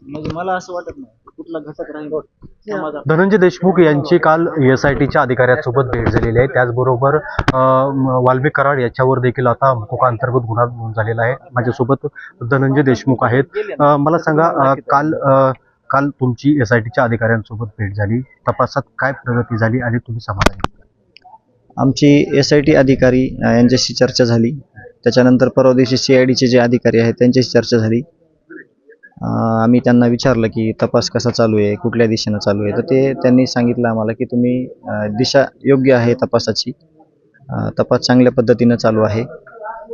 म्हणजे मला असं वाटत नाही कुठला घटक राहील समाजात. धनंजय देशमुख यांची काल SITच्या अधिकाऱ्यांसोबत भेट झालेली आहे. त्याचबरोबर वाल्मिक कराड याच्यावर देखील आता मकोका अंतर्गत गुन्हा नोंद झालेला आहे. माझ्यासोबत धनंजय देशमुख आहेत. मला सांगा, काल तुमची SITच्या अधिकाऱ्यांसोबत भेट झाली, तपासात काय प्रगती झाली आणि तुम्ही समाधानी? आमची SIT अधिकारी यांच्याशी चर्चा झाली. त्याच्यानंतर परवा दिवशी CIDचे जे अधिकारी आहेत त्यांच्याशी चर्चा झाली. आम्ही त्यांना विचारलं की तपास कसा चालू आहे, कुठल्या दिशेनं चालू आहे. तर त्यांनी सांगितलं आम्हाला की तुम्ही दिशा योग्य आहे तपासाची, तपास चांगल्या पद्धतीनं चालू आहे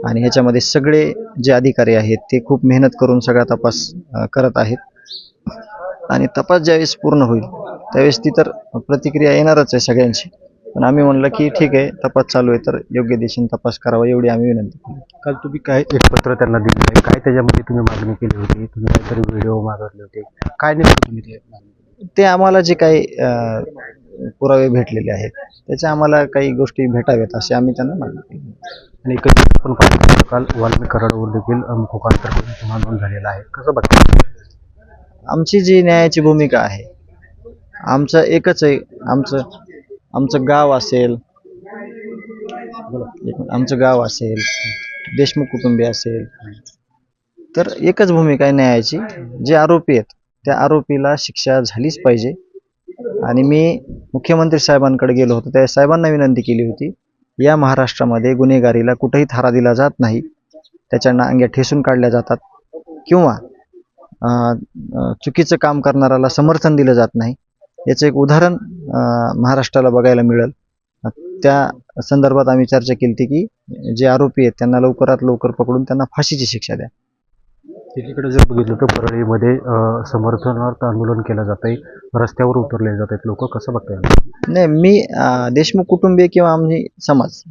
आणि ह्याच्यामध्ये सगळे जे अधिकारी आहेत ते खूप मेहनत करून सगळा तपास करत आहेत आणि तपास ज्यावेळेस पूर्ण होईल त्यावेळेस ती तर प्रतिक्रिया येणारच आहे सगळ्यांची. पण आम्ही म्हणलं की ठीक आहे, तपास चालू आहे तर योग्य दिशेने तपास करावा एवढी आम्ही विनंती केली. काल तुम्ही काय एक पत्र त्यांना दिले आहे, काय त्याच्यामध्ये तुम्ही मागणी केली होती? तुम्ही काहीतरी व्हिडिओ मागवले होते, काय नेमकं तुम्ही ते आम्हाला जे काही पुरावे भेटलेले आहेत त्याच्या आम्हाला काही गोष्टी भेटाव्यात असे आम्ही त्यांना मागणी केली. आणि एकंदरीत आपण पाहिलं काल वाल्मिक कराडावर देखील मकोका अंतर्गत गुन्हा नोंद झालेला आहे, कसं बघता? आमची जी न्यायाची भूमिका आहे, आमचं एकच आहे, आमचं गाव असेल, आमचं गाव असेल, देशमुख कुटुंबीय असेल, तर एकच भूमिका आहे न्यायाची. जे आरोपी आहेत त्या आरोपीला शिक्षा झालीच पाहिजे. आणि मी मुख्यमंत्री साहेबांकडे गेलो होतो, त्या साहेबांना विनंती केली होती, या महाराष्ट्रामध्ये गुन्हेगारीला कुठेही थारा दिला जात नाही, त्याच्या नांग्या ठेसून काढल्या जातात किंवा चुकीचं काम करणाऱ्याला समर्थन दिलं जात नाही. याचं एक उदाहरण महाराष्ट्राला बघायला मिळेल. त्या संदर्भात आम्ही चर्चा केली होती की जे आरोपी आहेत त्यांना लवकरात लवकर पकडून त्यांना फाशीची शिक्षा द्या. एकीकडे जर बघितलं तर परळीमध्ये समर्थनार्थ आंदोलन केलं जात आहे, रस्त्यावर उतरले जात आहेत लोक, कसं बघताय? नाही, मी देशमुख कुटुंबीय किंवा आम्ही समाज,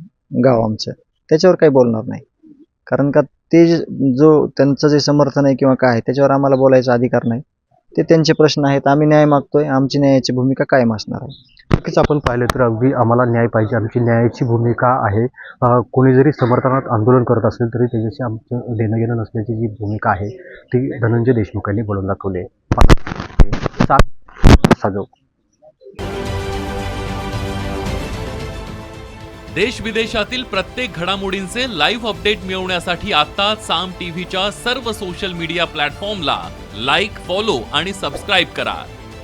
गाव आमचं, त्याच्यावर काही बोलणार नाही. कारण का ते जो त्यांचं जे समर्थन आहे किंवा काय आहे त्याच्यावर आम्हाला बोलायचा अधिकार नाही. ते त्यांचे प्रश्न आहेत, आम्ही न्याय मागतोय, आमची न्यायाची भूमिका कायम असणार आहे. नक्कीच आपण पाहिलं तर अगदी आम्हाला न्याय पाहिजे, आमची न्यायाची भूमिका आहे. कोणी जरी समर्थनात आंदोलन करत असेल तरी त्याच्याशी आमचं देणं घेणं नसल्याची जी भूमिका आहे ती धनंजय देशमुखांनी बोलून दाखवली आहे. साजो. देश विदेशातील प्रत्येक घडामोडींचे लाईव्ह अपडेट मिळवण्यासाठी आता साम टीव्हीच्या सर्व सोशल मीडिया प्लॅटफॉर्मला लाईक, फॉलो आणि सबस्क्राईब करा.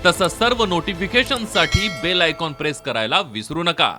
तसंच सर्व नोटिफिकेशनसाठी बेल आयकॉन प्रेस करायला विसरू नका.